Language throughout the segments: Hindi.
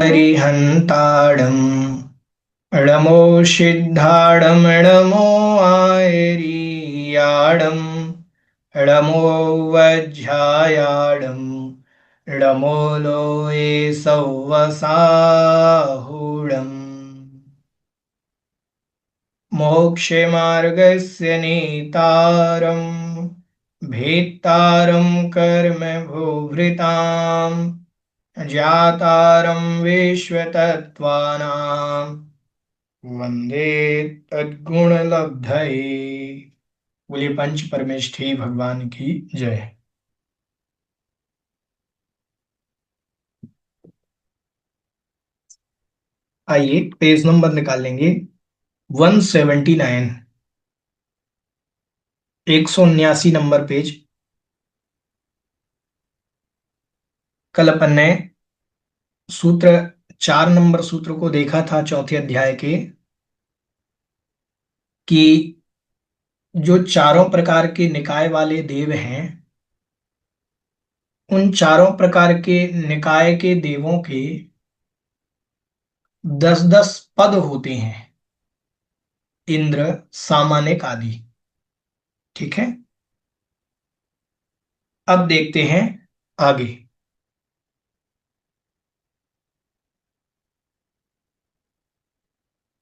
हरिहन्ताडम् णमो सिद्धाडमणमो आयरीयाडम् णमो वज्झायाडम् णमो लोये सौवसाहुडम् मोक्षमार्गस्य नेतारम् भेत्तारं कर्म भूभृताम् जातारं विश्वतत्त्वानां वंदे तद्गुणलब्धये। बोलिए पंच परमेष्ठी भगवान की जय। आइए पेज नंबर निकाल लेंगे 179, 179 नंबर पेज। कल अपन ने सूत्र 4 नंबर सूत्र को देखा था चौथे अध्याय के, कि जो चारों प्रकार के निकाय वाले देव हैं, उन चारों प्रकार के निकाय के देवों के 10-10 पद होते हैं, इंद्र, सामानिक आदि। ठीक है, अब देखते हैं आगे।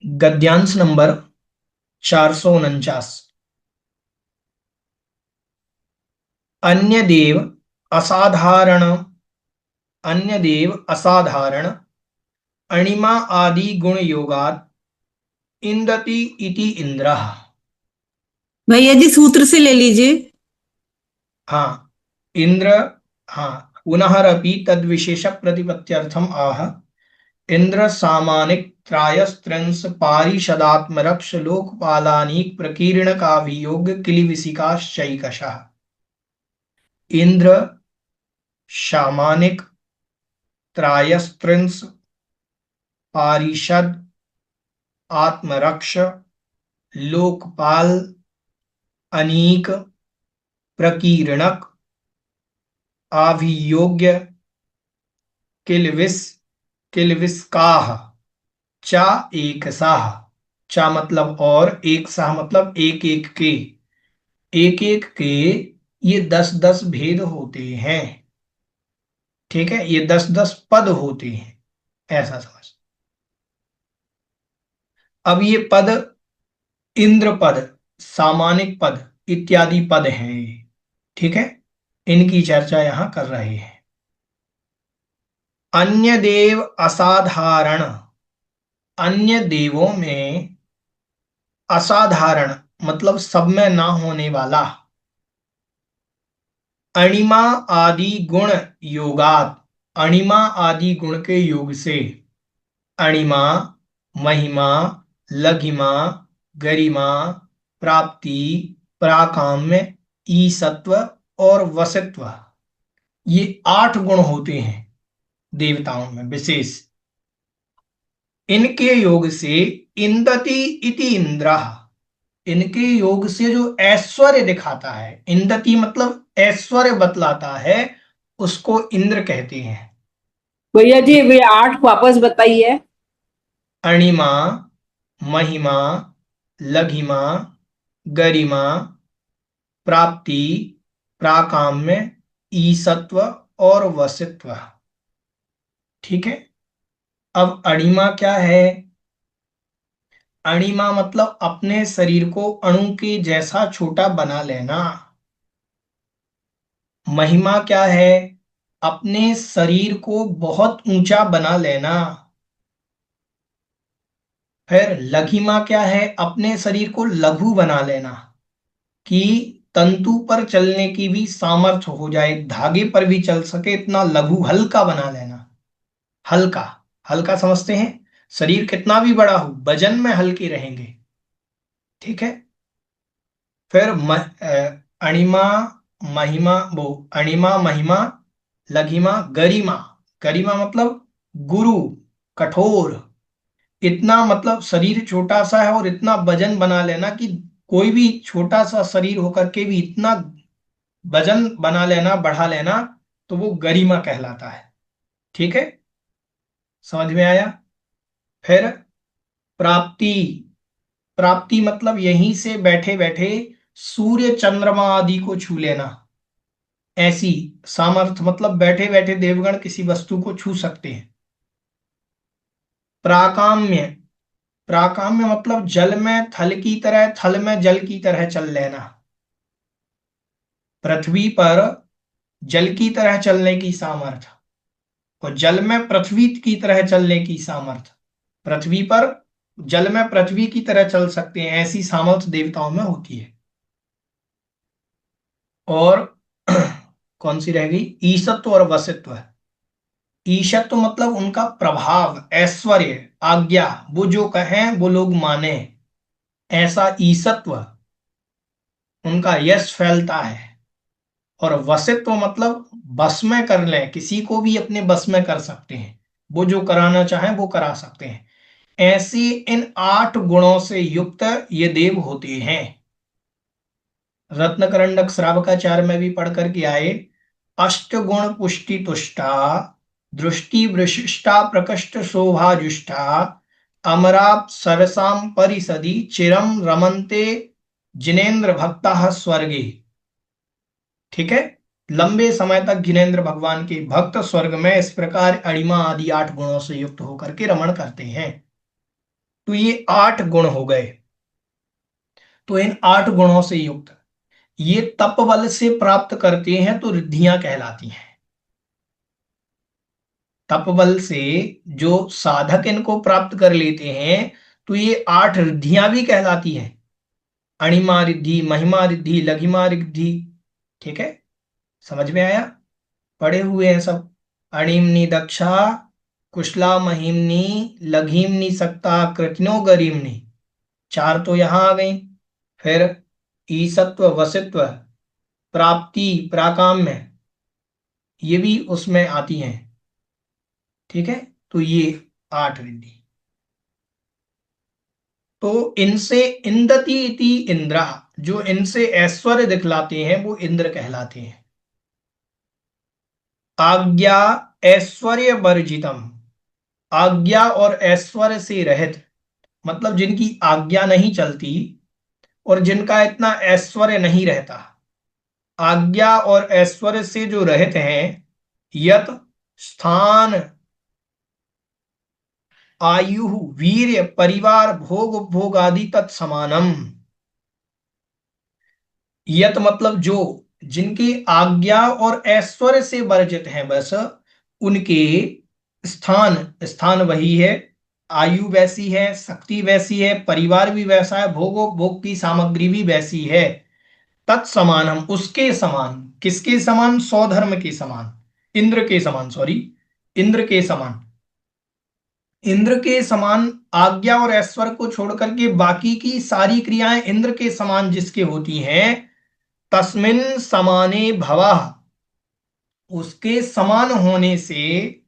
गद्यांश नंबर 449। अन्य देव असाधारण, अन्य देव असाधारण अणिमा आदि गुण योगात इंदति इति इंद्रः। भैया जी सूत्र से ले लीजिए। हाँ, इंद्र, हाँ, पुनरपि तद विशेष प्रतिपत्त्यर्थम आह इंद्र सामानिक त्रायस्त्रिंश पारिषदात्मरक्ष लोकपालानीक प्रकीर्ण काभियोग किलिविसिकाश्चैकशः। इंद्र सामानिक त्रायस्त्रिंश पारिषद आत्मरक्ष लोकपाल अनीक प्रकीर्णक आभियोग्य किलविस किलविस्काह चा एक साह। चा मतलब और, एक साह मतलब एक एक के, एक एक के ये 10-10 भेद होते हैं। ठीक है, ये 10-10 पद होते हैं, ऐसा समझ। अब ये पद इंद्र पद, सामानिक पद इत्यादि पद हैं। ठीक है, इनकी चर्चा यहां कर रहे हैं। अन्य देव असाधारण, अन्य देवों में असाधारण मतलब सब में ना होने वाला, अणिमा आदि गुण योगात, अणिमा आदि गुण के योग से, अणिमा, महिमा, लघिमा, गरिमा, प्राप्ति, प्राकाम्य, ईसत्व और वसत्व, ये 8 गुण होते हैं देवताओं में विशेष। इनके योग से इंदति इति इंद्रः, इनके योग से जो ऐश्वर्य दिखाता है, इंदति मतलब ऐश्वर्य बतलाता है, उसको इंद्र कहते हैं। भैया जी वे 8 वापस बताइए। अणिमा, महिमा, लघिमा, गरिमा, प्राप्ति, प्राकाम्य, ईसत्व और वसित्व। ठीक है, अब अणिमा क्या है? अणिमा मतलब अपने शरीर को अणु के जैसा छोटा बना लेना। महिमा क्या है? अपने शरीर को बहुत ऊंचा बना लेना। फिर लघिमा क्या है? अपने शरीर को लघु बना लेना, कि तंतु पर चलने की भी सामर्थ्य हो जाए, धागे पर भी चल सके, इतना लघु हल्का बना लेना। हल्का, हल्का समझते हैं, शरीर कितना भी बड़ा हो वजन में हल्के रहेंगे। ठीक है। फिर अणिमा, महिमा, वो अणिमा महिमा, लघिमा, गरिमा। गरिमा मतलब गुरु, कठोर। इतना मतलब शरीर छोटा सा है और इतना वजन बना लेना कि कोई भी छोटा सा शरीर होकर के भी इतना वजन बना लेना, बढ़ा लेना, तो वो गरिमा कहलाता है। ठीक है, समझ में आया। फिर प्राप्ति। प्राप्ति मतलब यहीं से बैठे बैठे सूर्य चंद्रमा आदि को छू लेना, ऐसी सामर्थ्य, मतलब बैठे बैठे देवगण किसी वस्तु को छू सकते हैं। प्राकाम्य। प्राकाम्य मतलब जल में थल की तरह, थल में जल की तरह चल लेना। पृथ्वी पर जल की तरह चलने की सामर्थ्य और जल में पृथ्वी की तरह चलने की सामर्थ्य। पृथ्वी पर जल में पृथ्वी की तरह चल सकते हैं, ऐसी सामर्थ्य देवताओं में होती है। और कौन सी रह गई, ईशत्व और वसित्व। ईशत्व मतलब उनका प्रभाव, ऐश्वर्य, आज्ञा, वो जो कहें वो लोग माने, ऐसा ईशत्व, उनका यश फैलता है। और वशित्व मतलब बस में कर लें, किसी को भी अपने बस में कर सकते हैं, वो जो कराना चाहें वो करा सकते हैं। ऐसे इन 8 गुणों से युक्त ये देव होते हैं। रत्नकरंडक श्रावकाचार्य में भी पढ़ करके आए, अष्ट गुण पुष्टि तुष्टा, दृष्टि विशिष्टा प्रकष्ट शोभा जुष्टा, अमराप सरसाम परिसदी चिरम रमन्ते जिनेन्द्र भक्ता स्वर्गे। ठीक है, लंबे समय तक जिनेन्द्र भगवान के भक्त स्वर्ग में इस प्रकार अणिमा आदि 8 गुणों से युक्त होकर के रमण करते हैं। तो ये 8 गुण हो गए। तो इन 8 गुणों से युक्त ये तप बल से प्राप्त करते हैं तो रिद्धियां कहलाती हैं। तप बल से जो साधक इनको प्राप्त कर लेते हैं तो ये 8 रिद्धियां भी कहलाती हैं। अणिमा रिद्धि, महिमा रिद्धि, लघिमा रिद्धि। ठीक है, समझ में आया। पढ़े हुए हैं सब। अणिमनी दक्षा, कुशला महिमनी, लघिमनी सक्ता, कृतनो गरिमनी। 4 तो यहां आ गई। फिर ईसत्व, वसित्व, प्राप्ति, प्राकाम्य, ये भी उसमें आती हैं। ठीक है, तो ये 8 रिद्धि। तो इनसे इंदति इति इंद्रा, जो इनसे ऐश्वर्य दिखलाते हैं वो इंद्र कहलाते हैं। आज्ञा ऐश्वर्य वर्जितम, आज्ञा और ऐश्वर्य से रहित, मतलब जिनकी आज्ञा नहीं चलती और जिनका इतना ऐश्वर्य नहीं रहता। आज्ञा और ऐश्वर्य से जो रहित हैं, यत स्थान, आयु, वीर्य, परिवार, भोग उपभोग आदि तत्समानम। यत मतलब जो, जिनकी आज्ञा और ऐश्वर्य से वर्जित हैं, बस उनके स्थान, स्थान वही है, आयु वैसी है, शक्ति वैसी है, परिवार भी वैसा है, भोग भोग की सामग्री भी वैसी है। तत्समान, हम उसके समान, किसके समान, सौधर्म के समान, इंद्र के समान, सॉरी, इंद्र के समान। इंद्र के समान आज्ञा और ऐश्वर्य को छोड़ करके बाकी की सारी क्रियाएं इंद्र के समान जिसके होती हैं, तस्मिन समाने भवः, उसके समान होने से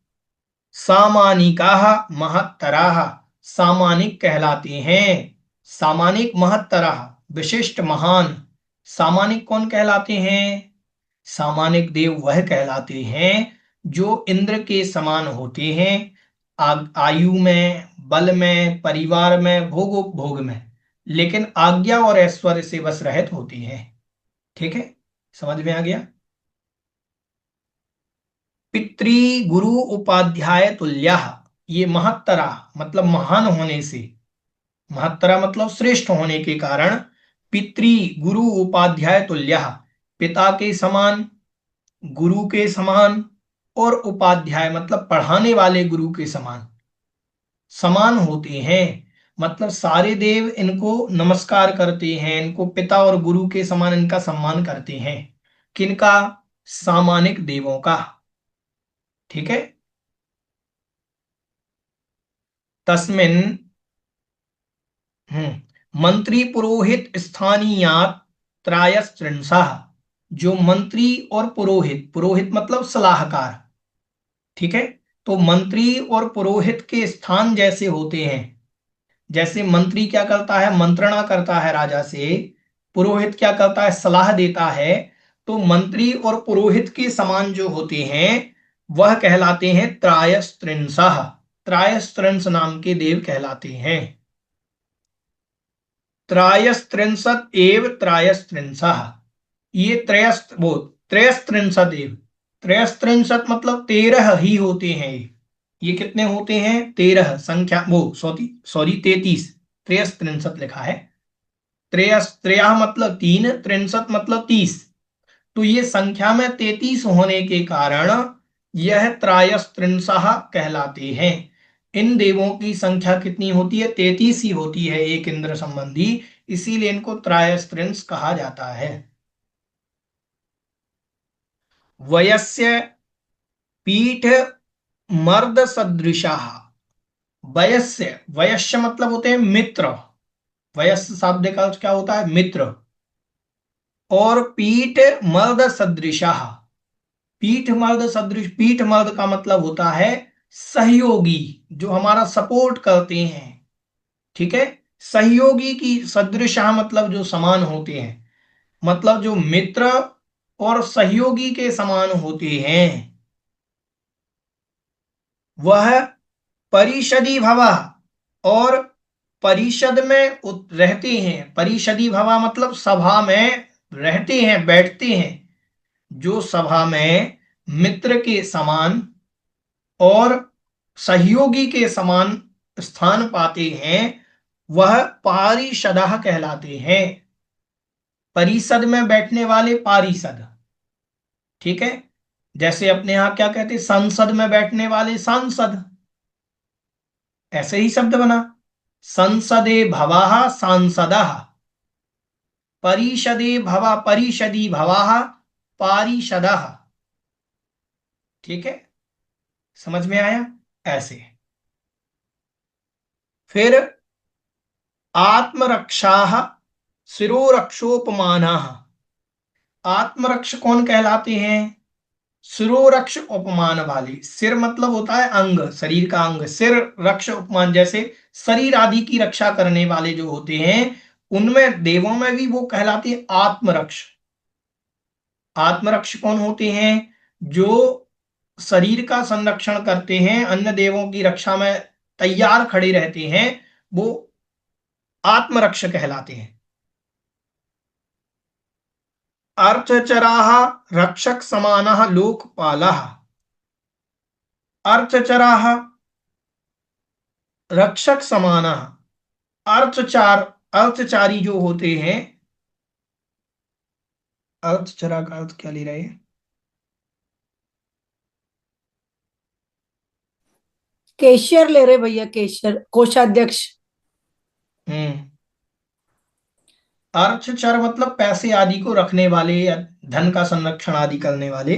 सामानिका महत्तराः, सामानिक कहलाते हैं। सामानिक महत्तराः, विशिष्ट महान। सामानिक कौन कहलाते हैं, सामानिक देव वह कहलाते हैं जो इंद्र के समान होते हैं, आयु में, बल में, परिवार में, भोग उपभोग में, लेकिन आज्ञा और ऐश्वर्य से बस रहित होते हैं। ठीक है, समझ में आ गया। पितृ गुरु उपाध्याय तुल्य, ये महत्तरा मतलब महान होने से, महत्तरा मतलब श्रेष्ठ होने के कारण, पितृ गुरु उपाध्याय तुल्य, पिता के समान, गुरु के समान, और उपाध्याय मतलब पढ़ाने वाले गुरु के समान, समान होते हैं। मतलब सारे देव इनको नमस्कार करते हैं, इनको पिता और गुरु के समान इनका सम्मान करते हैं। किनका? सामानिक देवों का। ठीक है। तस्मिन मंत्री पुरोहित स्थानीयात त्रायस्त्रिंशः। जो मंत्री और पुरोहित, पुरोहित मतलब सलाहकार, ठीक है, तो मंत्री और पुरोहित के स्थान जैसे होते हैं। जैसे मंत्री क्या करता है? मंत्रणा करता है राजा से। पुरोहित क्या करता है? सलाह देता है। तो मंत्री और पुरोहित के समान जो होते हैं वह कहलाते हैं त्रायस्त्रिंशः। त्रायस्त्रिंश नाम के देव कहलाते हैं। त्रायस्त्रिंशत् एव त्रायस्त्रिंशः। ये त्रयस्त्रिंशत् एव। त्रयस्त्रिंशत् मतलब 13 ही होते हैं। ये कितने होते हैं? 13 संख्या, वो सॉरी सॉरी 33। त्रयस्त्रिंशत् लिखा है। त्रया मतलब 3, त्रिंशत् मतलब 30। तो ये संख्या में 33 होने के कारण यह त्रायस्त्रिंशः कहलाते हैं। इन देवों की संख्या कितनी होती है? 33 ही होती है, एक इंद्र संबंधी। इसीलिए इनको त्रायस्त्रिंश कहा जाता है। वयस्य पीठ मर्द सदृशा। वयस्य, वयस्य मतलब होते हैं मित्र। वयस्य शब्द का अर्थ क्या होता है? मित्र। और पीठ मर्द सदृशा। पीठ मर्द सदृश, पीठ मर्द का मतलब होता है सहयोगी, जो हमारा सपोर्ट करते हैं। ठीक है। सहयोगी की सदृशा मतलब जो समान होते हैं, मतलब जो मित्र और सहयोगी के समान होते हैं, वह परिषदी भवा। और परिषद में रहते हैं। परिषदी भवा मतलब सभा में रहते हैं, बैठते हैं। जो सभा में मित्र के समान और सहयोगी के समान स्थान पाते हैं, वह पारिषदः कहलाते हैं। परिषद में बैठने वाले पारिषद। ठीक है। जैसे अपने यहां क्या कहते हैं? संसद में बैठने वाले सांसद। ऐसे ही शब्द बना। संसदे भवाः सांसदः। परिषदे भवा परिषदी भवाः पारिषदः। ठीक है। समझ में आया? ऐसे। फिर आत्मरक्षा शिरोरक्षोपमानः। आत्मरक्ष कौन कहलाते हैं? शिरोरक्ष उपमान वाले। सिर मतलब होता है अंग, शरीर का अंग। सिर रक्ष उपमान, जैसे शरीर आदि की रक्षा करने वाले जो होते हैं, उनमें देवों में भी वो कहलाते हैं आत्मरक्ष। आत्मरक्ष कौन होते हैं? जो शरीर का संरक्षण करते हैं, अन्य देवों की रक्षा में तैयार खड़े रहते हैं, वो आत्मरक्ष कहलाते हैं। अर्थचराः रक्षक समानः लोकपालः। अर्थचराः रक्षक समानः। अर्थचार, अर्थचारी जो होते हैं। अर्थचरा का अर्थ क्या ले रहे हैं? केशियर ले रहे भैया, केशियर कोषाध्यक्ष। हम्म। अर्थचर मतलब पैसे आदि को रखने वाले या धन का संरक्षण आदि करने वाले।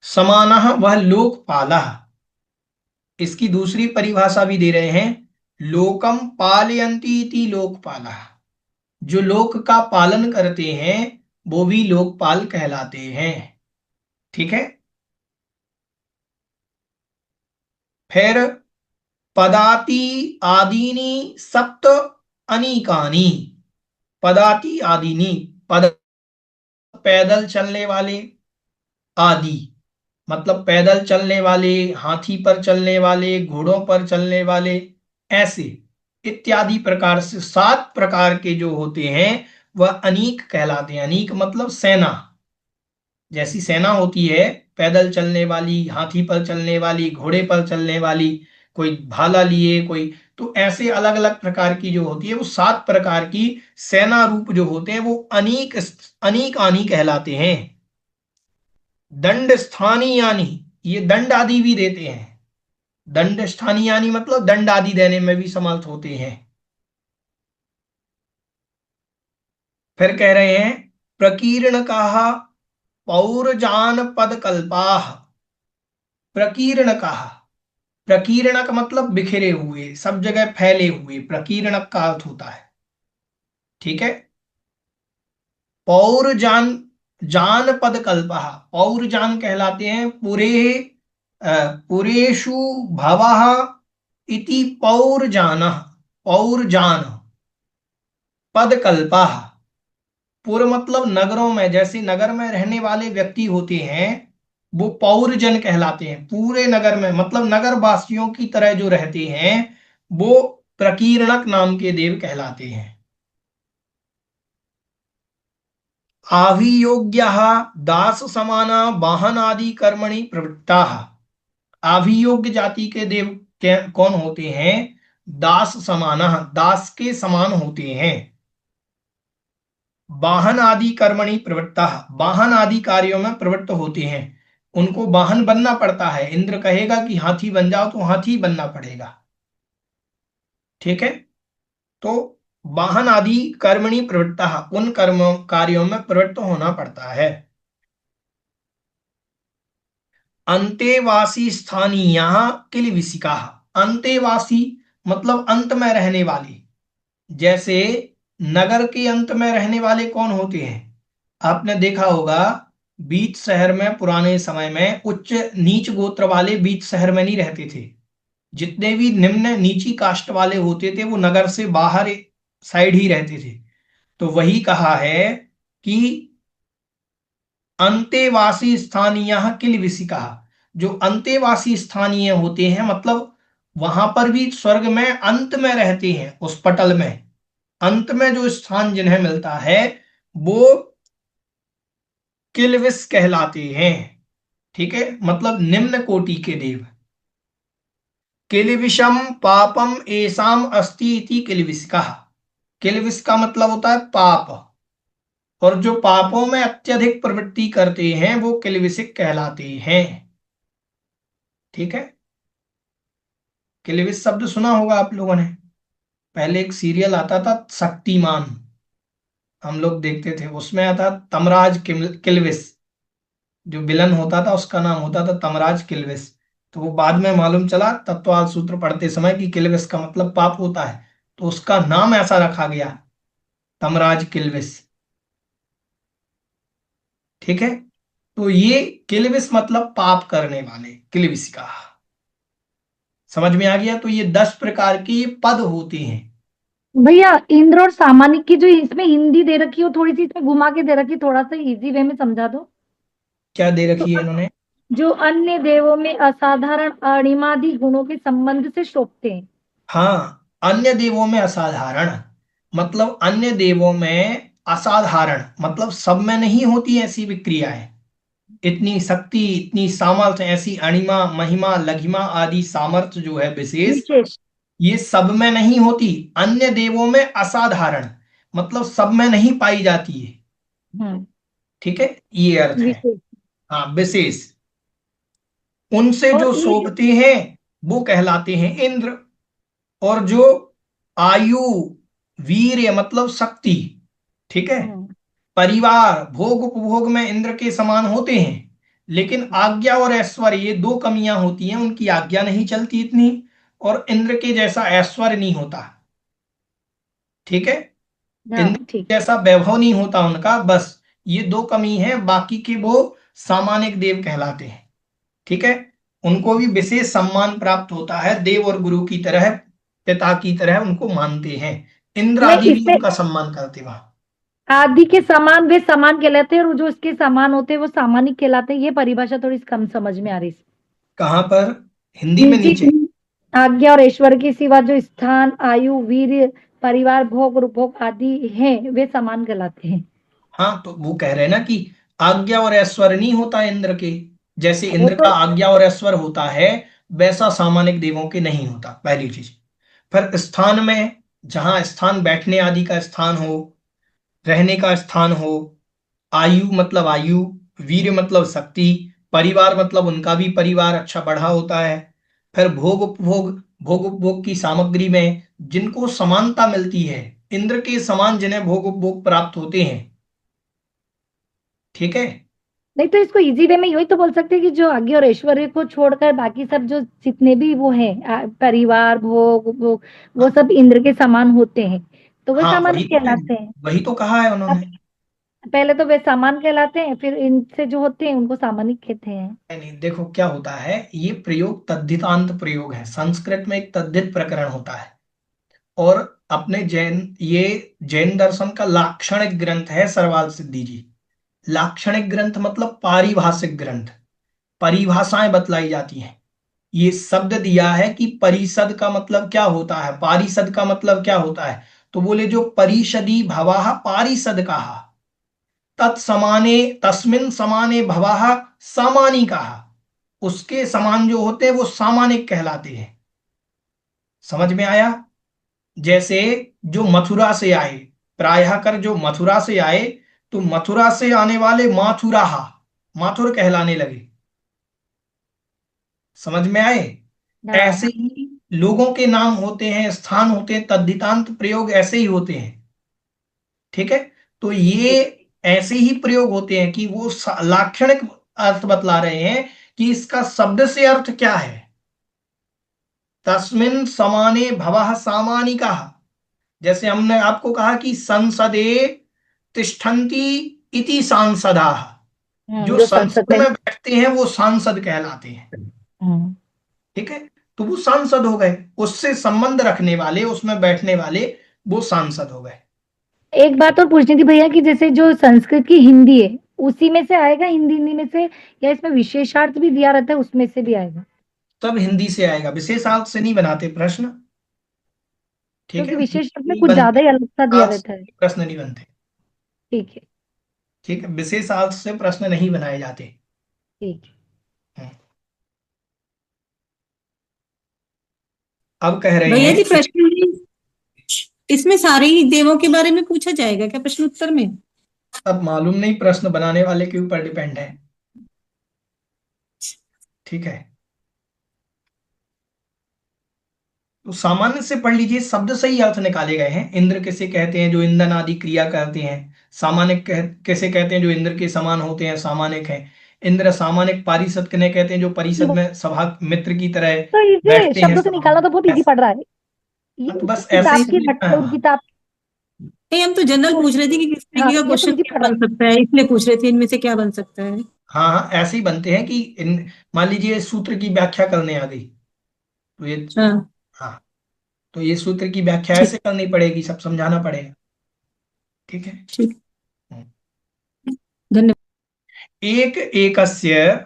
समानः वह लोकपालः। इसकी दूसरी परिभाषा भी दे रहे हैं। लोकम पालयन्ति इति लोकपालः। जो लोक का पालन करते हैं वो भी लोकपाल कहलाते हैं। ठीक है। फिर पदाति आदीनि सप्त अनीकानि। पदाति आदीनि, पद पैदल चलने वाले, आदि मतलब पैदल चलने वाले, हाथी पर चलने वाले, घोड़ों पर चलने वाले, ऐसे इत्यादि प्रकार से 7 प्रकार के जो होते हैं वह अनीक कहलाते हैं। अनीक मतलब सेना। जैसी सेना होती है, पैदल चलने वाली, हाथी पर चलने वाली, घोड़े पर चलने वाली, कोई भाला लिए, कोई, तो ऐसे अलग अलग प्रकार की जो होती है वो 7 प्रकार की सेना रूप जो होते हैं वो अनीक, अनीक आनी कहलाते हैं। दंड स्थानीय यानी, ये दंड आदि भी देते हैं। दंड स्थानीय यानी मतलब दंड आदि देने में भी समर्थ होते हैं। फिर कह रहे हैं प्रकीर्ण कहा पौरजान पद कल्पाह। प्रकीर्ण कहा, प्रकीर्णक मतलब बिखरे हुए, सब जगह फैले हुए, प्रकीर्णक का अर्थ होता है। ठीक है। पौर जान, जान पद कल्पः, पौर जान कहलाते हैं पुरे, पुरेषु भवः इति पौर जान, पौर जान पद कल्पः। पुर मतलब नगरों में, जैसे नगर में रहने वाले व्यक्ति होते हैं वो पौरजन कहलाते हैं। पूरे नगर में मतलब नगर वासियों की तरह जो रहते हैं वो प्रकीर्णक नाम के देव कहलाते हैं। आभियोग्य दास समाना वाहन आदि कर्मणि प्रवृत्ता। आभियोग्य जाति के देव कौन होते हैं? दास समाना, दास के समान होते हैं। वाहन आदि कर्मणि प्रवृत्ता, वाहन आदि कार्यों में प्रवृत्त होते हैं। उनको वाहन बनना पड़ता है, इंद्र कहेगा कि हाथी बन जाओ तो हाथी बनना पड़ेगा। ठीक है। तो वाहन आदि कर्मणि प्रवृत्ता, उन कर्मों कार्यों में प्रवृत्त होना पड़ता है। अंतेवासी स्थानीय किल विसिका। अंतेवासी मतलब अंत में रहने वाले। जैसे नगर के अंत में रहने वाले कौन होते हैं? आपने देखा होगा बीच शहर में पुराने समय में उच्च नीच गोत्र वाले बीच शहर में नहीं रहते थे। जितने भी निम्न नीची कास्ट वाले होते थे वो नगर से बाहर साइड ही रहते थे। तो वही कहा है कि अंतेवासी स्थानीय किल विसिका। जो अंतेवासी स्थानीय होते हैं मतलब वहां पर भी स्वर्ग में अंत में रहते हैं, उस पटल में अंत में जो स्थान जिन्हें मिलता है वो किलविस कहलाते हैं। ठीक है, मतलब निम्न कोटि के देव। किलविषम पापम एसाम अस्ति इति किलविस कहा। किलविस का मतलब होता है पाप, और जो पापों में अत्यधिक प्रवृत्ति करते हैं वो किलविसिक कहलाते हैं। ठीक है। किलविस शब्द सुना होगा आप लोगों ने, पहले एक सीरियल आता था शक्तिमान, हम लोग देखते थे, उसमें आता तमराज किलविस। जो विलन होता था उसका नाम होता था तमराज किलविस। तो वो बाद में मालूम चला तत्वाल सूत्र पढ़ते समय कि किलविस का मतलब पाप होता है, तो उसका नाम ऐसा रखा गया, तमराज किलविस। ठीक है। तो ये किलविस मतलब पाप करने वाले, किलविस का। समझ में आ गया? तो ये 10 प्रकार के ये पद होते हैं। भैया इंद्र और सामानिक की जो इसमें हिंदी दे रखी है वो थोड़ी सी इसमें घुमा के दे रखी है, थोड़ा सा इजी वे में समझा दो। क्या दे तो रखी है इन्होंने? जो अन्य देवों में असाधारण अणिमादि गुणों के संबंध से शोभते हैं। हाँ, अन्य देवों में असाधारण मतलब अन्य देवों में असाधारण मतलब सब में नहीं होती ऐसी विक्रियाएं। इतनी शक्ति, इतनी सामर्थ्य, ऐसी अणिमा महिमा लघिमा आदि सामर्थ्य जो है विशेष, विशेष। ये सब में नहीं होती। अन्य देवों में असाधारण मतलब सब में नहीं पाई जाती है। हम्म। ठीक है, ये अर्थ है। विशेष। हाँ, विशेष। उनसे और जो एक। शोभते हैं वो कहलाते हैं इंद्र। और जो आयु, वीर्य मतलब शक्ति, ठीक है, हम्म। परिवार, भोग उपभोग में इंद्र के समान होते हैं। लेकिन आज्ञा और ऐश्वर्य ये दो कमियां होती हैं, उनकी आज्ञा नहीं चलती इतनी, और इंद्र के जैसा ऐश्वर्य नहीं होता। ठीक है। इंद्र हाँ ठीक। जैसा वैभव नहीं होता उनका, बस ये दो कमी है, बाकी के वो सामान्य देव कहलाते हैं। ठीक है। उनको भी विशेष सम्मान प्राप्त होता है, देव और गुरु की तरह, पिता की तरह उनको मानते हैं। इंद्र नहीं आदि भी इसमें उनका सम्मान करते वहां। आदि के समान वे समान कहलाते हैं और जो इसके समान होते हैं वो सामानिक कहलाते हैं। ये परिभाषा थोड़ी कम समझ में आ रही है। कहाँ पर? हिंदी में नीचे नीचे। आज्ञा और ऐश्वर्य के सिवा जो स्थान आयु वीर परिवार भोग और उपभोग आदि हैं वे समान कहलाते हैं। हाँ, तो वो कह रहे हैं ना कि आज्ञा और ऐश्वर्य नहीं होता है इंद्र के, जैसे वो इंद्र का तो। आज्ञा और ऐश्वर्य होता है वैसा सामान्य देवों के नहीं होता, पहली चीज। फिर स्थान में, जहां स्थान बैठने आदि का स्थान हो, रहने का स्थान हो, आयु मतलब आयु, वीर मतलब शक्ति, परिवार मतलब उनका भी परिवार अच्छा बढ़ा होता है, फिर भोग उपभोग, भोग उपभोग की सामग्री में जिनको समानता मिलती है, इंद्र के समान जिन्हें भोग उपभोग प्राप्त होते हैं। ठीक है। नहीं तो इसको इजी वे में यही तो बोल सकते हैं कि जो आगे और ऐश्वर्य को छोड़कर बाकी सब जो जितने भी वो है परिवार भोग उपभोग, वो सब इंद्र के समान होते हैं, तो वे हाँ सामान्य कहलाते हैं। वही तो कहा है अब उन्होंने। पहले तो वे सामान कहलाते हैं, फिर इनसे जो होते हैं उनको सामान्य कहते हैं। नहीं नहीं, देखो क्या होता है, ये प्रयोग तद्धितांत प्रयोग है, संस्कृत में एक तद्धित प्रकरण होता है। और अपने जैन, ये जैन दर्शन का लाक्षणिक ग्रंथ है सरवाल सिद्धि जी। लाक्षणिक ग्रंथ मतलब पारिभाषिक ग्रंथ, परिभाषाएं बतलाई जाती हैं। ये शब्द दिया है कि परिषद का मतलब क्या होता है, पारिषद का मतलब क्या होता है। तो बोले जो परिषदी भवाः पारिषद कहा, तत्समाने तस्मिन समाने भवाः सामानी कहा। उसके समान जो होते हैं वो सामानिक कहलाते हैं। समझ में आया। जैसे जो मथुरा से आए, प्रायः कर जो मथुरा से आए, तो मथुरा से आने वाले माथुराहा, माथुर कहलाने लगे। समझ में आए। ऐसे हाँ। ही लोगों के नाम होते हैं, स्थान होते हैं, तद्धितांत प्रयोग ऐसे ही होते हैं। ठीक है। तो ये ठीक। ऐसे ही प्रयोग होते हैं कि वो लाक्षणिक अर्थ बतला रहे हैं कि इसका शब्द से अर्थ क्या है। तस्मिन समाने भवः सामानिकः। जैसे हमने आपको कहा कि संसदे तिष्ठन्ति इति सांसदाः। जो जो संसद संसद में। में बैठते हैं वो सांसद कहलाते हैं। हम्म। ठीक है। तो वो सांसद हो गए, उससे संबंध रखने वाले, उसमें बैठने वाले, वो सांसद हो गए। एक बात और पूछनी थी भैया कि जैसे जो संस्कृत की हिंदी है, उसी में से आएगा, हिंदी हिंदी में से, या इसमें विशेषार्थ भी दिया रहता है उसमें से भी आएगा? तब हिंदी से आएगा, विशेषार्थ से नहीं बनाते प्रश्न। ठीक क्योंकि है, विशेषार्थ में नहीं कुछ ज्यादा बनते, ही अलग सा दिया विशेषार्थ रहता है। से प्रश्न नहीं बनते। ठीक है। ठीक है, विशेषार्थ से प्रश्न नहीं बनाए जाते। ठीक है। हम्म। अब कह रहे भैया हैं जी कि प्रश्न में इसमें सारे ही देवों के बारे में पूछा जाएगा क्या प्रश्न उत्तर में? अब मालूम नहीं, प्रश्न बनाने वाले के ऊपर डिपेंड है। ठीक है। तो सामान्य से पढ़ लीजिए, शब्द से ही अर्थ निकाले गए हैं। इंद्र किसे कहते हैं, जो ईंधन आदि क्रिया करते हैं। सामान्य किसे कहते हैं, जो इंद्र के समान होते हैं, सामानिक हैं। इंद्र सामानिक। पारिषद किन्हें कहते हैं, जो परिषद में सभा मित्र की तरह तो इसे बैठते हैं शब्दों से सभा निकालना में। तो बहुत इजी ऐसे। पड़ रहा है। हाँ, तो ये बस ऐसे किताब ही अच्छा, की लिखना है रट्टा और वहां। किताब। नहीं हम तो जनरल तो पूछ रहे थे कि किस हाँ, तरीके का ये तो क्वेश्चन इजी क्या पड़ रहा बन है। सकता है, इसलिए पूछ रहे थे इनमें से क्या बन सकता है। हाँ हाँ, ऐसे ही बनते हैं कि मान लीजिए सूत्र की व्याख्या करने आ गई, तो ये, हाँ हाँ, तो ये सूत्र की व्याख्या ठीक। ऐसे करनी पड़ेगी, सब समझाना पड़ेगा। ठीक है। ठीक। हम्म। धन्यवाद। एक एकस्य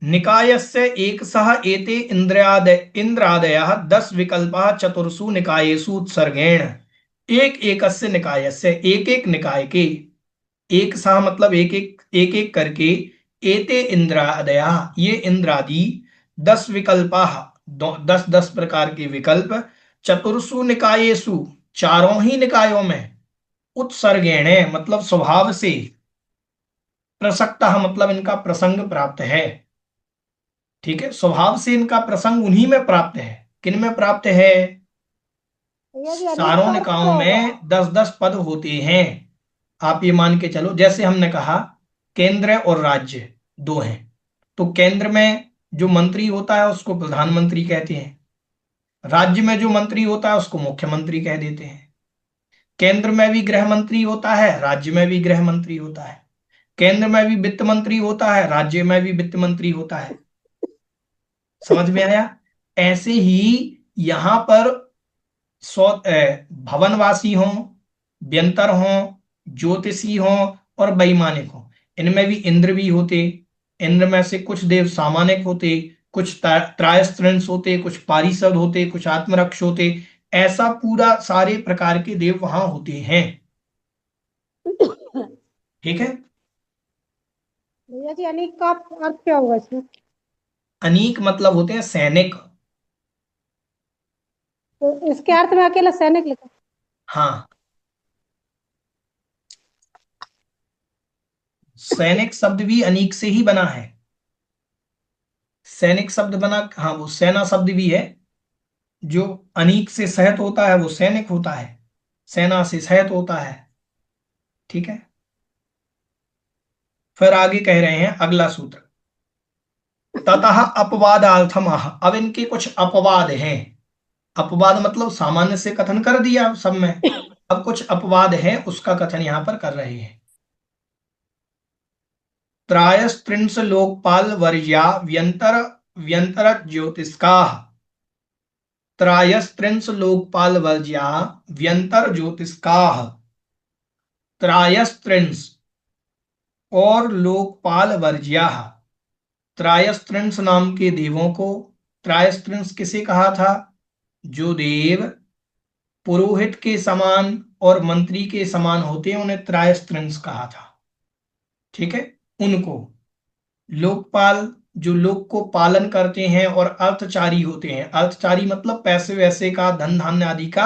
निकायस्य एकसः एते इंद्रादयः 10 विकल्पाः चतुर्षु निकायेषु उत्सर्गेण। एक एकस्य निकायस्य, एक एक निकाय के, एक सह मतलब एक एक करके, एते इंद्रादयः ये इंद्रादि, 10 विकल्पाः 10 10 प्रकार के विकल्प, चतुर्षु निकायेषु चारों ही निकायों में, उत्सर्गेण मतलब स्वभाव से, प्रसक्तः मतलब इनका प्रसंग प्राप्त है। ठीक है, स्वभाव से इनका प्रसंग उन्हीं में प्राप्त है। किन में प्राप्त है। भैया जी अनेक चारों का अर्थ निकायों क्या होगा? में 10 10 पद होते हैं। आप ये मान के चलो, जैसे हमने कहा केंद्र और राज्य दो हैं, तो केंद्र में जो मंत्री होता है उसको प्रधानमंत्री कहते हैं। राज्य में जो मंत्री होता है उसको मुख्यमंत्री कह देते हैं। केंद्र में भी गृह मंत्री होता है, राज्य में भी गृह मंत्री होता है। केंद्र में भी वित्त मंत्री होता है, राज्य में भी वित्त मंत्री होता है। समझ में आया। ऐसे ही यहां पर भवनवासी हों, व्यंतर हों, ज्योतिषी हों और वैमानिक हों, इनमें भी इंद्र भी होते। इंद्र में से कुछ देव सामानिक होते, कुछ त्रायस्त्रिंश होते, कुछ पारिषद होते, कुछ आत्मरक्ष होते। ऐसा पूरा सारे प्रकार के देव वहां होते हैं। ठीक है। भैया जी अनेक का अर्थ क्या होगा इसमें? अनीक मतलब होते हैं सैनिक। तो इसके अर्थ में अकेला सैनिक लिखा? हाँ, सैनिक शब्द भी अनीक से ही बना है। सैनिक शब्द बना, हाँ वो सेना शब्द भी है। जो अनीक से सहित होता है वो सैनिक होता है, सेना से सहित होता है। ठीक है। फिर आगे कह रहे हैं अगला सूत्र, ततः अपवादार्थम। अब इनके कुछ अपवाद हैं। अपवाद मतलब सामान्य से कथन कर दिया सब में, अब कुछ अपवाद है उसका कथन यहां पर कर रहे हैं। त्रायस्त्रिंश लोकपाल वर्या व्यंतर व्यंतर ज्योतिष्का। त्रायस्त्रिंश लोकपाल वर्ज्या व्यंतर ज्योतिष्का। त्रायस्त्रिंश और लोकपाल वर्ज्या, त्रायस्त्रिंश नाम के देवों को, त्रायस्त्रिंश किसे कहा था, जो देव पुरोहित के समान और मंत्री के समान होते हैं उन्हें त्रायस्त्रिंश कहा था। ठीक है। उनको लोकपाल, जो लोक को पालन करते हैं, और अर्थचारी होते हैं। अर्थचारी मतलब पैसे वैसे का, धन धान्य आदि का,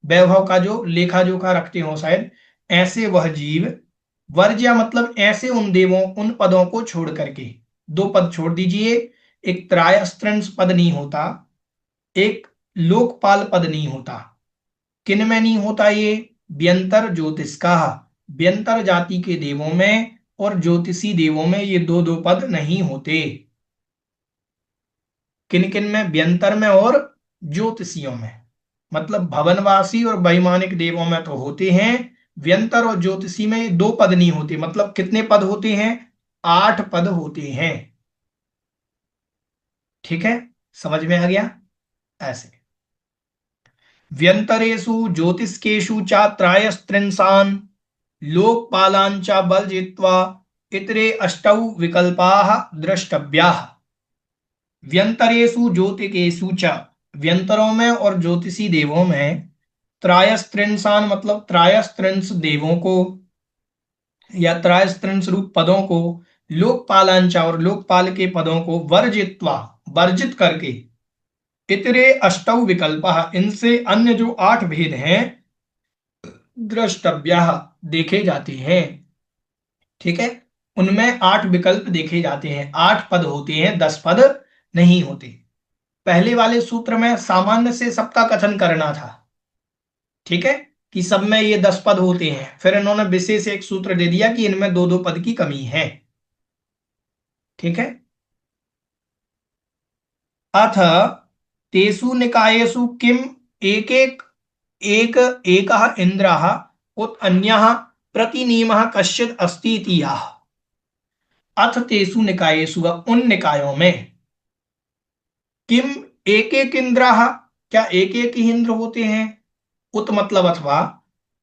वैभव का जो लेखा जोखा रखते हो शायद, ऐसे वह जीव। वर्ज्य मतलब ऐसे उन देवों, उन पदों को छोड़ करके। दो पद छोड़ दीजिए, एक त्रायस्त्रिंश पद नहीं होता, एक लोकपाल पद नहीं होता। किन में नहीं होता ये, व्यंतर ज्योतिष का, व्यंतर जाति के देवों में और ज्योतिषी देवों में ये दो दो पद नहीं होते। किन किन में, व्यंतर में और ज्योतिषियों में। मतलब भवनवासी और वैमानिक देवों में तो होते हैं, व्यंतर और ज्योतिषी में ये दो पद नहीं होते। मतलब कितने पद होते हैं, 8 पद होते हैं। ठीक है, समझ में आ गया। ऐसे व्यंतरेषु ज्योतिष्केषु च त्रायस्त्रिंशान् लोकपालान् च वर्जयित्वा इतरे अष्टौ विकल्पाः द्रष्टव्याः। व्यंतरेषु ज्योतिकेषु च, व्यंतरों में और ज्योतिषी देवों में, त्रायस्त्रिंशान मतलब त्रायस्त्रिंश देवों को या त्रायस्त्रिंश रूप पदों को, लोकपालांचा और लोकपाल के पदों को वर्जित्वा वर्जित करके, इतरे अष्टौ विकल्प इनसे अन्य जो 8 भेद हैं, द्रष्टव्य देखे जाते हैं। ठीक है, उनमें 8 विकल्प देखे जाते हैं। 8 पद होते हैं, 10 पद नहीं होते। पहले वाले सूत्र में सामान्य से सबका कथन करना था। ठीक है, कि सब में ये 10 पद होते हैं, फिर इन्होंने विशेष एक सूत्र दे दिया कि इनमें दो दो पद की कमी है। ठीक है। अथ तेषु निकायेषु किम एक एक एक एकः इंद्रः उत अन्यः प्रतिनियमः कश्चित् अस्ति इति याः। अथ तेषु निकायेषु, उन निकायों में, किम एक एक इंद्रः, क्या एक एक ही इंद्र होते हैं, उत मतलब अथवा,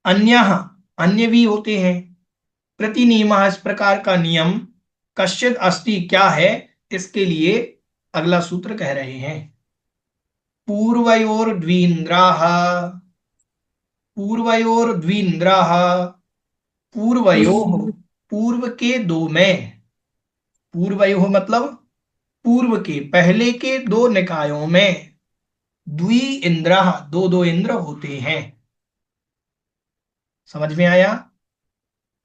अन्यः अन्य भी होते हैं, प्रतिनियमः इस प्रकार का नियम, कश्चित् अस्ति क्या है, इसके लिए अगला सूत्र कह रहे हैं। पूर्वयोर्द्वीन्द्राः, पूर्वयोर्द्वीन्द्राः, पूर्वयोः पूर्व के दो में, पूर्वयोः मतलब पूर्व के पहले के दो निकायों में, द्वि इंद्रः दो दो इंद्र होते हैं। समझ में आया।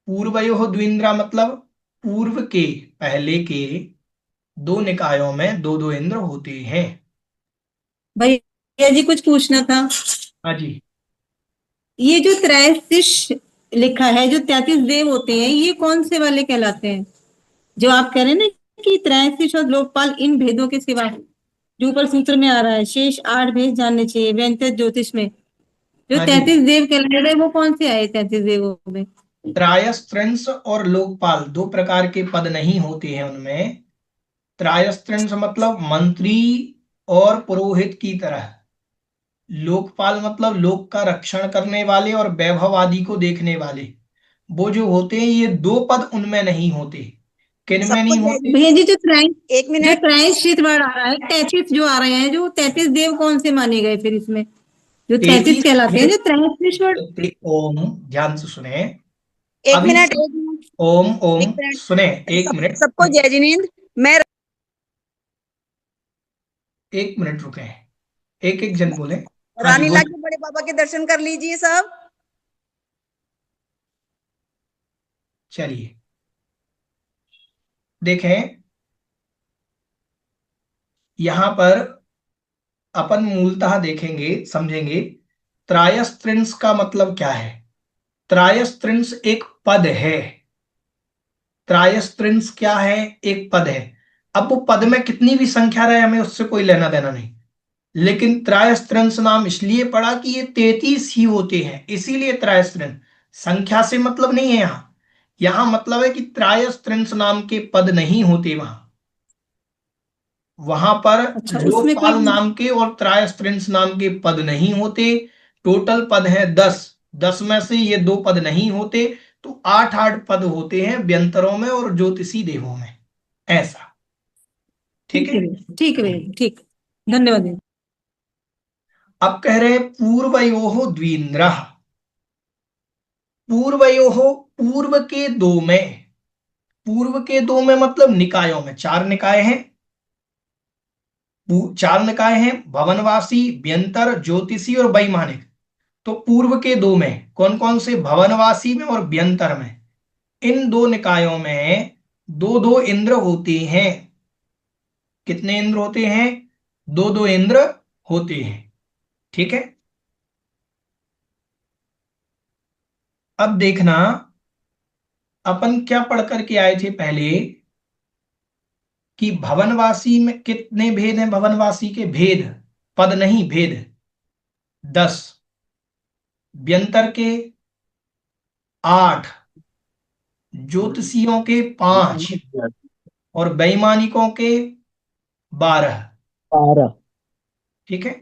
पूर्वयोः द्विंद्रा मतलब पूर्व के पहले के दो निकायों में दो दो इंद्र होते हैं। भैया जी कुछ पूछना था। हाँ जी। ये जो त्रैशीष लिखा है, जो 33 देव होते हैं, ये कौन से वाले कहलाते हैं? जो आप कह रहे हैं ना कि त्रैशीष और लोकपाल, इन भेदों के सिवा जो ऊपर सूत्र में आ रहा है, शेष 8 भेद जानने चाहिए व्यंतर ज्योतिष में, जो हाँ जी, 33 देव कहलाते हैं वो कौन से आए 33 देवों में? त्रायस्त्रिंश और लोकपाल दो प्रकार के पद नहीं होते हैं उनमें। त्रायस्त्रिंश मतलब मंत्री और पुरोहित की तरह, लोकपाल मतलब लोक का रक्षण करने वाले और वैभव आदि को देखने वाले, वो जो होते हैं ये दो पद उनमें नहीं होते। किन में सबको नहीं जय होते, भैया जी, जो एक जो मिनट। त्रैशीष वर्ड आ रहा है, 33 जो आ रहे हैं, जो 33 देव कौन से माने गए फिर इसमें, जो 33 33 कहलाते हैं, जो त्रैशीष वर्ड? ओम, ध्यान से सुने। एक अभी मिनट, एक मिनट, ओम ओम, एक मिनट। सुने, एक मिनट, सबको जय जिनेन्द्र। मैं एक मिनट रुके, एक एक जन बोले। हाँ जी रानीला बोलिए। के बड़े बाबा के दर्शन कर लीजिए सब। चलिए देखें, यहां पर अपन मूलतः देखेंगे, समझेंगे त्रायस्त्रिंश का मतलब क्या है। त्रायस्त्रिंश एक पद है। त्रायस्त्रिंश क्या है? एक पद है। अब वो पद में कितनी भी संख्या रहे, हमें उससे कोई लेना देना नहीं, लेकिन त्रायस्त्रिंश नाम इसलिए पड़ा कि ये 33 ही होते हैं, इसीलिए त्रायस्त्रिंश। संख्या से मतलब नहीं है यहां। यहां मतलब है कि त्रायस्त्रिंश नाम के पद नहीं होते वहां। वहां पर अच्छा, उसमें कोई लोकपाल नाम के और त्रायस्त्रिंश नाम के पद नहीं होते। टोटल पद है 10। 10 में से ये दो पद नहीं होते, तो 8 8 पद होते हैं व्यंतरों में और ज्योतिषी देवों में। ऐसा। ठीक ठीक है। है भैया, ठीक है भैया, ठीक। धन्यवाद भैया। अब कह रहे हैं पूर्वयोः द्विन्द्रः। पूर्वयोः, पूर्व के दो में। पूर्व के दो में मतलब निकायों में, चार निकाय हैं। चार निकाय हैं, भवनवासी, व्यंतर, ज्योतिषी और वैमानिक। तो पूर्व के दो में कौन कौन से? भवनवासी में और व्यंतर में। इन दो निकायों में दो दो इंद्र होते हैं। कितने इंद्र होते हैं? दो दो इंद्र होते हैं। ठीक है। अब देखना, अपन क्या पढ़ करके आए थे पहले कि भवनवासी में कितने भेद हैं? भवनवासी के भेद, पद नहीं भेद, 10। व्यंतर के 8, ज्योतिषियों के 5 और वैमानिकों के 12। 12। ठीक है।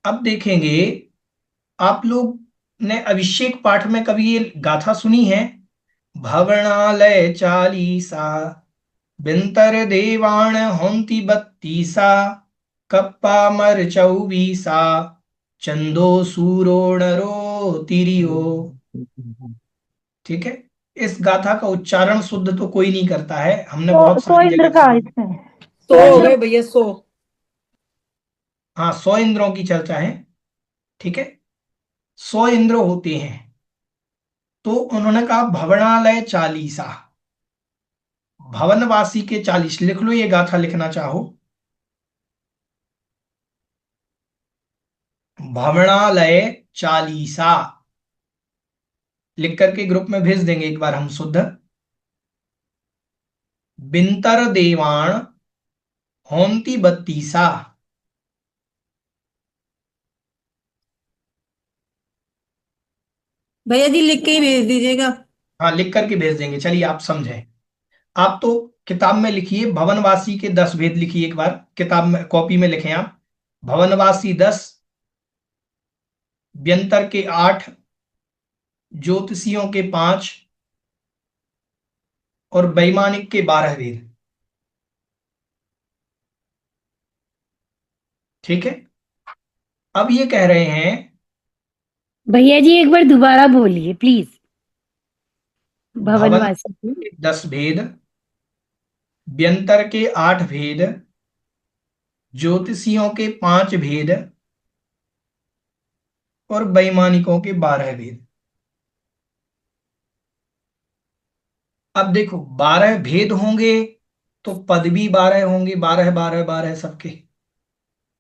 अब देखेंगे, आप लोग ने अभिषेक पाठ में कभी ये गाथा सुनी है? भवनालय चालीसा, बिंतर देवाण होंती बत्तीसा, कप्पा मर चौबीसा, चंदो सूरो नरो तिरियो। ठीक है। इस गाथा का उच्चारण शुद्ध तो कोई नहीं करता है, हमने तो बहुत सौ सारी इंद्र जगह का सुनी। इसमें सौ सौ हो इंद्र। गए भैया, 100। हाँ, 100 इंद्रों की चर्चा है। ठीक है। 100 इंद्र होते हैं। तो उन्होंने कहा भवनालय चालीसा, भवनवासी के 40। लिख लो ये गाथा लिखना चाहो। भवनालय चालीसा लिख करके ग्रुप में भेज देंगे एक बार हम शुद्ध। बिंतर देवाण होंती बत्तीसा। भैया जी लिख के ही भेज दीजिएगा। हाँ, लिख करके भेज देंगे। चलिए आप समझें। आप तो किताब में लिखिए, भवनवासी के 10 भेद लिखिए एक बार, किताब में कॉपी में लिखें आप। भवनवासी 10, व्यंतर के 8, ज्योतिषियों के 5 और वैमानिक के 12 भेद। ठीक है। अब ये कह रहे हैं भैया जी एक बार दोबारा बोलिए प्लीज। भवन भवनवासी की। के 10 भेद, व्यंतर के 8 भेद, ज्योतिषियों के 5 भेद और वैमानिकों के 12 भेद। अब देखो, 12 भेद होंगे तो पद भी 12 होंगे, 12 12 12 सबके।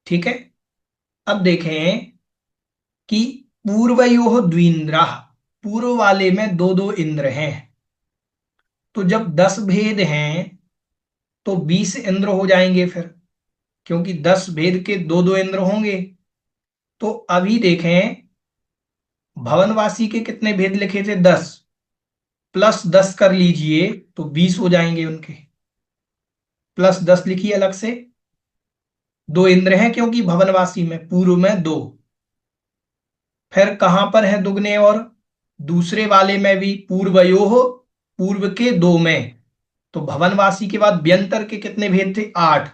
ठीक है। अब देखें कि पूर्वयोः द्विन्द्रा, पूर्व वाले में दो दो इंद्र हैं। तो जब 10 भेद हैं तो 20 इंद्र हो जाएंगे फिर, क्योंकि 10 भेद के दो दो इंद्र होंगे। तो अभी देखें, भवनवासी के कितने भेद लिखे थे? 10 प्लस 10 कर लीजिए तो 20 हो जाएंगे उनके। प्लस 10 लिखिए अलग से। दो इंद्र हैं क्योंकि भवनवासी में, पूर्व में दो। फिर कहां पर है दुगने? और दूसरे वाले में भी पूर्वयोः, पूर्व के दो में। तो भवनवासी के बाद व्यंतर के कितने भेद थे? 8।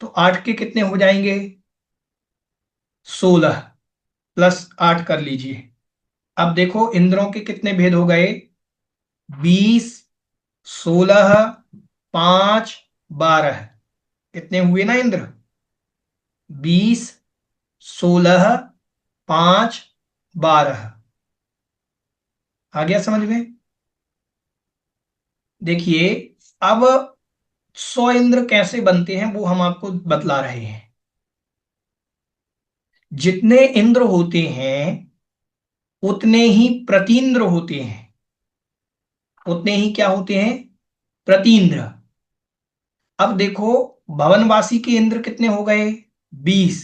तो 8 के कितने हो जाएंगे? 16 प्लस 8 कर लीजिए। अब देखो इंद्रों के कितने भेद हो गए? 20, 16, 5, 12। कितने हुए ना इंद्र? 20, 16, 5, 12। आ गया समझ में? देखिए, अब 100 इंद्र कैसे बनते हैं वो हम आपको बतला रहे हैं। जितने इंद्र होते हैं उतने ही प्रतींद्र होते हैं। उतने ही क्या होते हैं? प्रतींद्र। अब देखो, भवनवासी के इंद्र कितने हो गए? 20।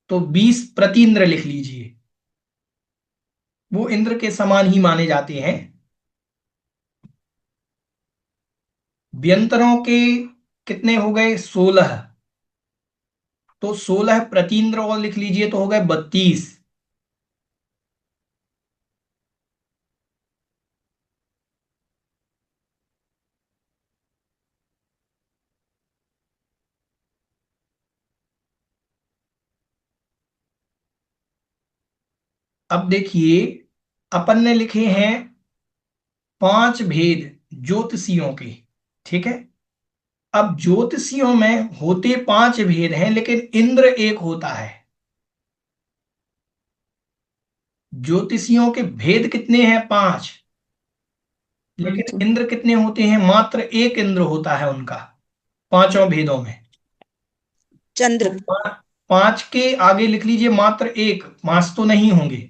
तो 20 प्रतींद्र लिख लीजिए, वो इंद्र के समान ही माने जाते हैं। व्यंतरों के कितने हो गए? 16। तो 16 प्रतींद्र और लिख लीजिए तो हो गए 32। अब देखिए, अपन ने लिखे हैं 5 भेद ज्योतिषियों के। ठीक है। अब ज्योतिषियों में होते 5 भेद हैं, लेकिन इंद्र एक होता है। ज्योतिषियों के भेद कितने हैं? 5। लेकिन इंद्र कितने होते हैं? मात्र एक इंद्र होता है उनका, पांचों भेदों में। तो चंद्र। 5 के आगे लिख लीजिए मात्र एक, 5 तो नहीं होंगे,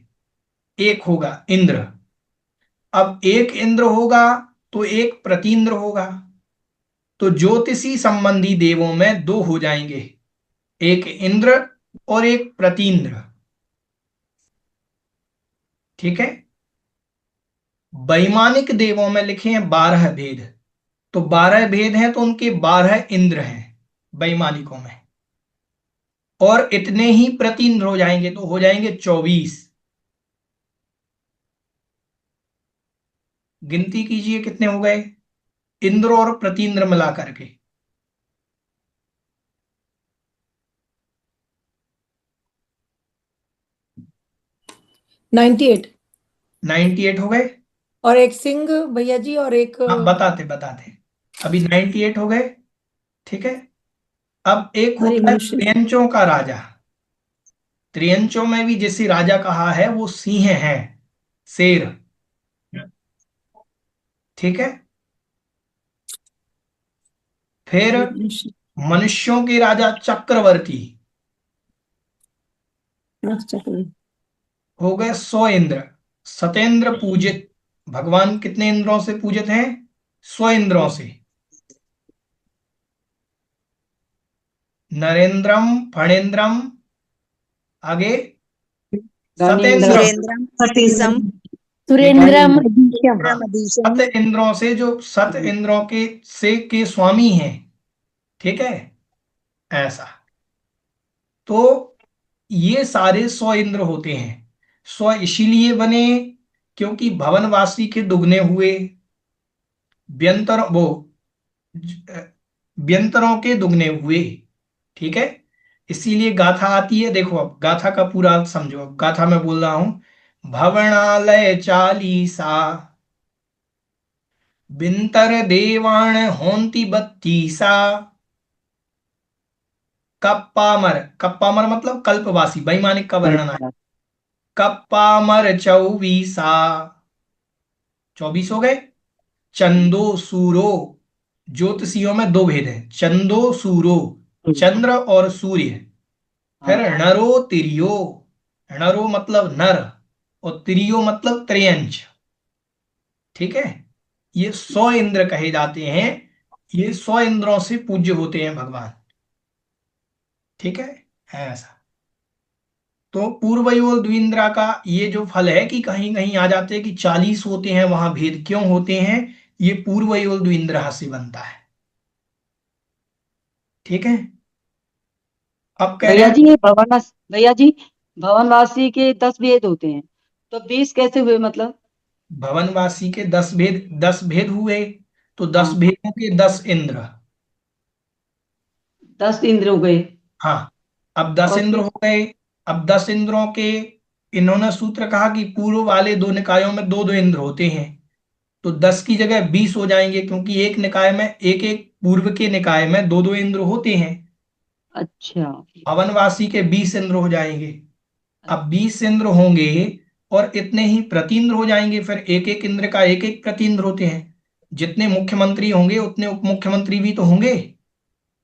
एक होगा इंद्र। अब एक इंद्र होगा तो एक प्रतींद्र होगा। तो ज्योतिषी संबंधी देवों में 2 हो जाएंगे, एक इंद्र और एक प्रतींद्र। ठीक है। वैमानिक देवों में लिखे हैं 12 भेद। तो 12 भेद हैं तो उनके 12 इंद्र हैं वैमानिकों में, और इतने ही प्रतींद्र हो जाएंगे तो हो जाएंगे 24। गिनती कीजिए कितने हो गए इंद्र और प्रतींद्र मिला करके। 98। 98 हो गए। और एक सिंह भैया जी, और एक हाँ, बताते बताते। अभी 98 हो गए। ठीक है। अब एक और एक होता है मनुष्य। त्रियंचों का राजा। त्रियंचों में भी जिसे राजा कहा है वो सिंह है, शेर। ठीक है। फिर और एक मनुष्य। मनुष्यों के राजा चक्रवर्ती चक्र। हो गए 100 इंद्र। सतेंद्र पूजित। भगवान कितने इंद्रों से पूजित हैं? 100 इंद्रों से। नरेंद्रम, फणेन्द्रम, आगे सतेंद्रम। सुरेंद्रम सतीसम सुरेंद्रम मधुश्यम। हाँ, मदीशम। 7 इंद्रों से, जो 7 इंद्रों के स्वामी हैं। ठीक है। ऐसा। तो ये सारे 100 इंद्र होते हैं। 100 इसीलिए बने क्योंकि भवनवासी के दुगने हुए, व्यंतर वो व्यंतरों के दुगने हुए। ठीक है। इसीलिए गाथा आती है। देखो, अब गाथा का पूरा समझो। अब गाथा में बोल रहा हूं। भवनालय चालीसा, बिंतर देवाण होंती 32। कप्पामर, कप्पामर मतलब कल्पवासी, वैमानिक का वर्णन है। कप्पामर 24। 24 हो गए। चंदो सूरो, ज्योतिषियों में 2 भेद हैं, चंदो सूरो, चंद्र और सूर्य। फिर नरो तिरियो, नरो मतलब नर, और तिरियो मतलब त्रयंच। ठीक है। ये 100 इंद्र कहे जाते हैं। ये 100 इंद्रों से पूज्य होते हैं भगवान। ठीक है। ऐसा। तो पूर्वयोर द्विंद्रा का ये जो फल है कि कहीं कहीं आ जाते हैं कि 40 होते हैं, वहां भेद क्यों होते हैं? ये पूर्वयोर द्विंद्रा से बनता है। ठीक है। अब कह रहे भैया हैं जी, भैया जी, भवनवासी के 10 भेद होते हैं, तो 20 कैसे हुए मतलब? भवनवासी के 10 भेद, 10 भेद हुए तो 10 हाँ, भेदों के 10 इंद्र। 10 इंद्र हो गए। हाँ। अब 10 और इंद्र फिर हो गए। अब 10 इंद्रों के, इन्होंने सूत्र कहा कि पूर्व वाले 2 निकायों में 2 2 इंद्र होते हैं। तो 10 की जगह 20 हो जाएंगे, क्योंकि एक निकाय में, एक एक पूर्व के निकाय में 2 2 इंद्र होते हैं। अच्छा। भवनवासी के 20 इंद्र हो जाएंगे। अब अच्छा। 20 इंद्र होंगे और इतने ही प्रतींद्र हो जाएंगे। फिर एक एक इंद्र का एक एक प्रतींद्र होते हैं। जितने मुख्यमंत्री होंगे उतने उप मुख्यमंत्री भी तो होंगे।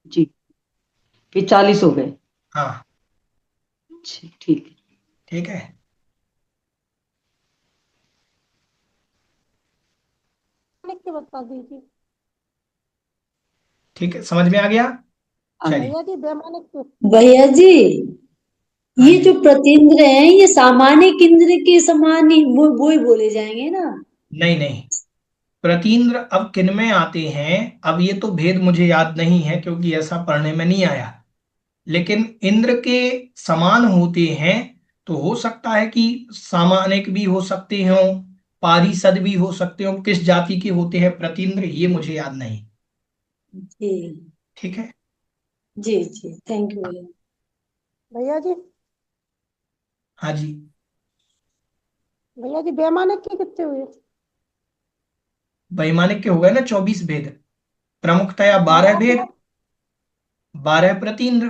जी, फिर 40 हो गए। हाँ, अच्छा, ठीक है। ठीक है। लिख के बता दीजिए ठीक है, समझ में आ गया। आ गए। चलिए। भैया जी। वैमानिक भैया जी, हाँ ये जी। जो प्रतिंद्र हैं ये सामान्य केंद्र के समान ही वो ही बोले जाएंगे ना? नहीं नहीं, प्रतीन्द्र अब किन में आते हैं, अब ये तो भेद मुझे याद नहीं है क्योंकि ऐसा पढ़ने में नहीं आया। लेकिन इंद्र के समान होते हैं, तो हो सकता है कि सामानिक भी हो सकते हो, पारिषद भी हो सकते हो। किस जाति के होते हैं प्रतीन्द्र ये मुझे याद नहीं। जी ठीक है। जी जी, थैंक यू भैया। भैया जी। हाँ जी। भैया जी वैमानिक के कितने हुए? वैमानिक के हो गए ना 24 भेद, प्रमुखतया अच्छा 12 12। भेद, 12 प्रतीन्द्र,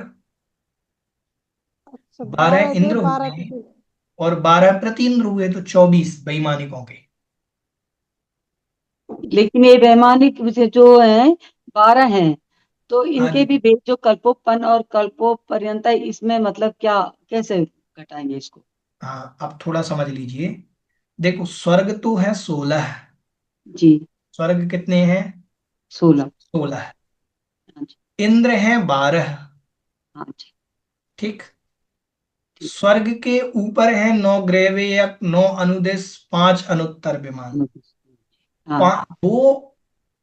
अच्छा 12 12 इंद्र वेद 12 हुए, के। और 12 प्रतीन्द्र हुए, तो 24 वैमानिकों के। लेकिन ये वैमानिक से जो है 12 हैं, तो हाँ इनके जी। भी भेद जो कल्पोपन और कल्पोपर्यंता, इसमें मतलब क्या, कैसे घटाएंगे इसको? हाँ, अब थोड़ा समझ लीजिए। देखो, स्वर्ग तो है 16। जी, स्वर्ग कितने हैं? 16। 16। हाँ जी। इंद्र हैं 12। हाँ जी। ठीक। ठीक। स्वर्ग के ऊपर है 9 ग्रैवेयक, 9 अनुदिश, 5 अनुत्तर विमान। हाँ। वो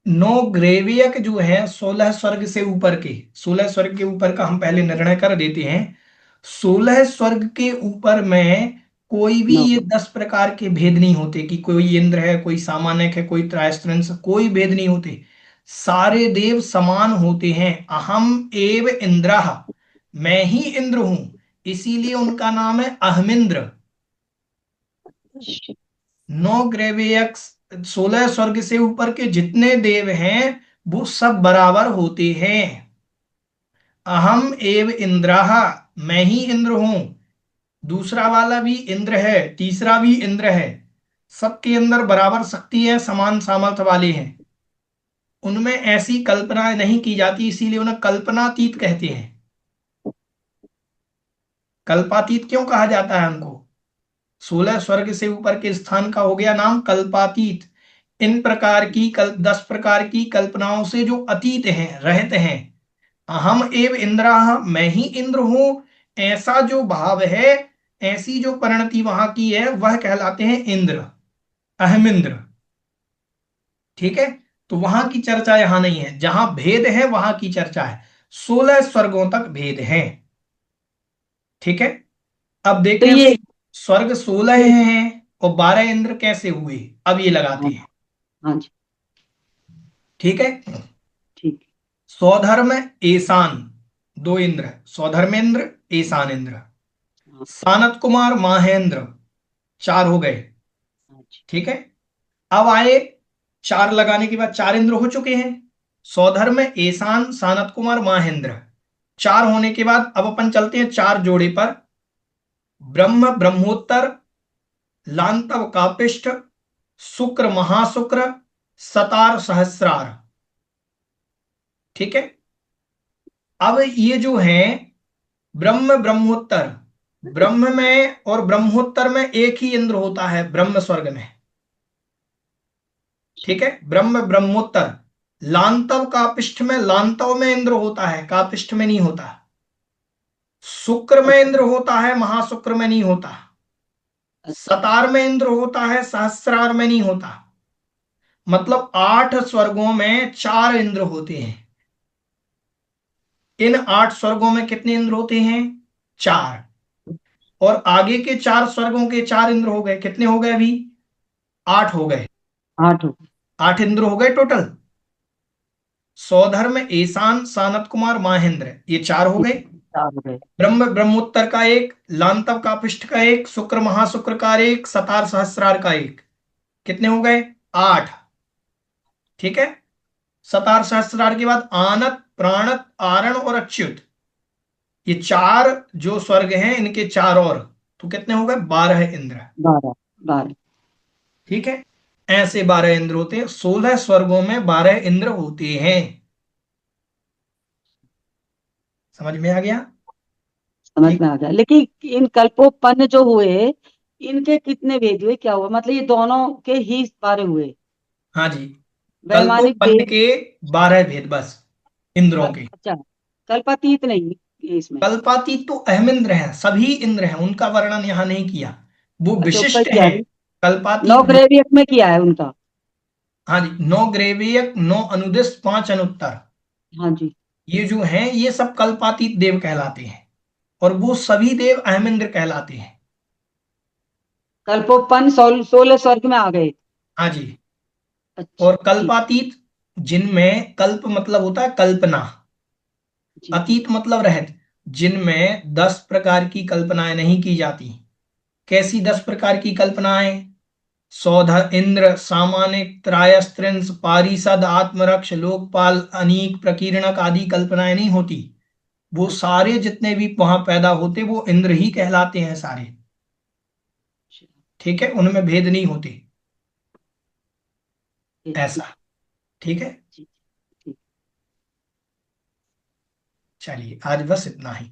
9 ग्रेवियक जो है 16 स्वर्ग से ऊपर के, 16 स्वर्ग के ऊपर का हम पहले निर्णय कर देते हैं। 16 स्वर्ग के ऊपर में कोई भी 9। ये 10 प्रकार के भेद नहीं होते कि कोई इंद्र है, कोई सामान्यक है, कोई त्रायस्त्रंश, कोई भेद नहीं होते। सारे देव समान होते हैं। अहम एव इंद्रः, मैं ही इंद्र हूं, इसीलिए उनका नाम है अहमिंद्र। 9 ग्रेवियक्स, 16 स्वर्ग से ऊपर के जितने देव हैं वो सब बराबर होते हैं। अहम एव इंद्रः, मैं ही इंद्र हूं। दूसरा वाला भी इंद्र है, तीसरा भी इंद्र है। सबके अंदर बराबर शक्ति है, समान सामर्थ्य वाले हैं। उनमें ऐसी कल्पना नहीं की जाती, इसीलिए उन्हें कल्पनातीत कहते हैं। कल्पातीत क्यों कहा जाता है उनको? 16 स्वर्ग से ऊपर के स्थान का हो गया नाम कल्पातीत। इन प्रकार की 10 प्रकार की कल्पनाओं से जो अतीत हैं, रहते हैं। अहम एव इंद्र, मैं ही इंद्र हूं, ऐसा जो भाव है, ऐसी जो परिणति वहां की है, वह कहलाते हैं इंद्र, अहमिंद्र। ठीक है। तो वहां की चर्चा यहां नहीं है, जहां भेद है वहां की चर्चा है। 16 स्वर्गों तक भेद है। ठीक है। अब तो देखें, ये स्वर्ग 16 हैं और 12 इंद्र कैसे हुए, अब ये लगाते हाँ। हैं। हाँ जी। ठीक है। ठीक। स्वधर्म ईशान, 2 इंद्र, स्वधर्मेंद्र, ईशान इंद्र। हाँ। सानत कुमार महेंद्र, 4 हो गए। हाँ जी। ठीक है। अब आए, 4 लगाने के बाद 4 इंद्र हो चुके हैं। स्वधर्म ईशान सानत कुमार महेंद्र, 4 होने के बाद अब अपन चलते हैं 4 जोड़े पर। ब्रह्म ब्रह्मोत्तर, लांतव कापिष्ठ, शुक्र महाशुक्र, सतार सहस्रार। ठीक है। अब ये जो है ब्रह्म ब्रह्मोत्तर, ब्रह्म में और ब्रह्मोत्तर में एक ही इंद्र होता है ब्रह्म स्वर्ग में। ठीक है। ब्रह्म ब्रह्मोत्तर, लांतव कापिष्ठ में, लांतव में इंद्र होता है, कापिष्ठ में नहीं होता। शुक्र में इंद्र होता है, महाशुक्र में नहीं होता। अच्छा। सतार में इंद्र होता है, सहस्रार में नहीं होता। मतलब 8 स्वर्गों में 4 इंद्र होते हैं। इन 8 स्वर्गों में कितने इंद्र होते हैं? 4। और आगे के 4 स्वर्गों के 4 इंद्र हो गए, कितने हो गए अभी? 8 हो गए। 8 हो गए। 8 इंद्र हो गए टोटल। सौधर्म ईशान सानत कुमार महेंद्र, ये 4 हो ठीक। गए। 4 हो गए। ब्रह्म ब्रह्मोत्तर का एक, लांतव कापिष्ठ का एक, शुक्र महाशुक्र का एक, सतार सहस्रार का एक। कितने हो गए? 8। ठीक है। सतार सहस्रार के बाद आनत, प्राणत, आरण और अच्युत, ये 4 जो स्वर्ग हैं, इनके 4 और, तो कितने हो गए? 12 इंद्र। 12। 12। ठीक है। ऐसे 12 इंद्र होते हैं। 16 स्वर्गों में 12 इंद्र होते हैं। समझ में आ गया? समझ ठीक। में आ गया। लेकिन इन कल्पोपन्न जो हुए, इनके कितने भेद हुए, क्या हुआ, मतलब ये दोनों के ही 12 हुए? हाँ जी, वैमानिक कल्पोपन्न भेद। के 12 भेद बस इंद्रों के। अच्छा, कल्पातीत नहीं है इसमें? कल्पातीत तो अहमिंद्र हैं, सभी इंद्र हैं, उनका वर्णन यहाँ नहीं किया, वो अच्छा, ऊपर विशिष्ट किया हैं। है। नौ कल्पातीत। ग्रेवियक में किया है उनका। हाँ जी, 9 ग्रेवियक, 9 अनुदिश, 5 अनुत्तर, हाँ जी। ये जो हैं ये सब कल्पातीत देव कहलाते हैं। और वो सभी देव अहमिंद्र कहलाते हैं। कल्पोपन्न 16 स्वर्ग में आ गए। हाँ जी। अच्छा, और ठीक। कल्पातीत, जिनमें कल्प मतलब होता है कल्पना, जी। अतीत मतलब रहत, जिनमें 10 प्रकार की कल्पनाएं नहीं की जाती। कैसी 10 प्रकार की कल्पनाएं? सौध, इंद्र, सामानिक, त्रायस्त्रिंस, पारिषद, आत्मरक्ष, लोकपाल, अनीक, प्रकीर्णक आदि कल्पनाएं नहीं होती। वो सारे जितने भी वहां पैदा होते वो इंद्र ही कहलाते हैं सारे। अच्छा, ठीक है, उनमें भेद नहीं होते। ठीक ऐसा। ठीक ठीक है। ठीक ठीक। चलिए, आज बस इतना ही।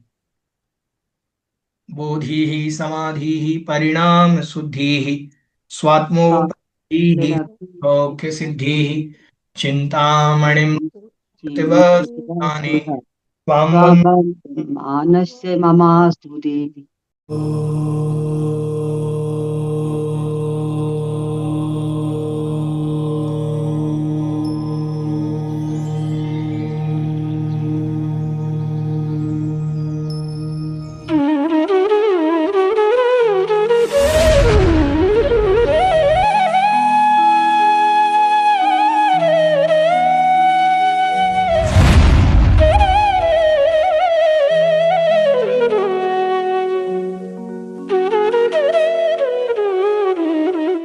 बोधि ही समाधि ही परिणाम शुद्धि ही हाँ, स्वात्मोपि ही तेरा मोक्ष सिद्धि ही चिंतामणिम प्रतिवत्तानि जीवन त्वां वन्दे। स्वाभं मानस्य ममास्तु देवी।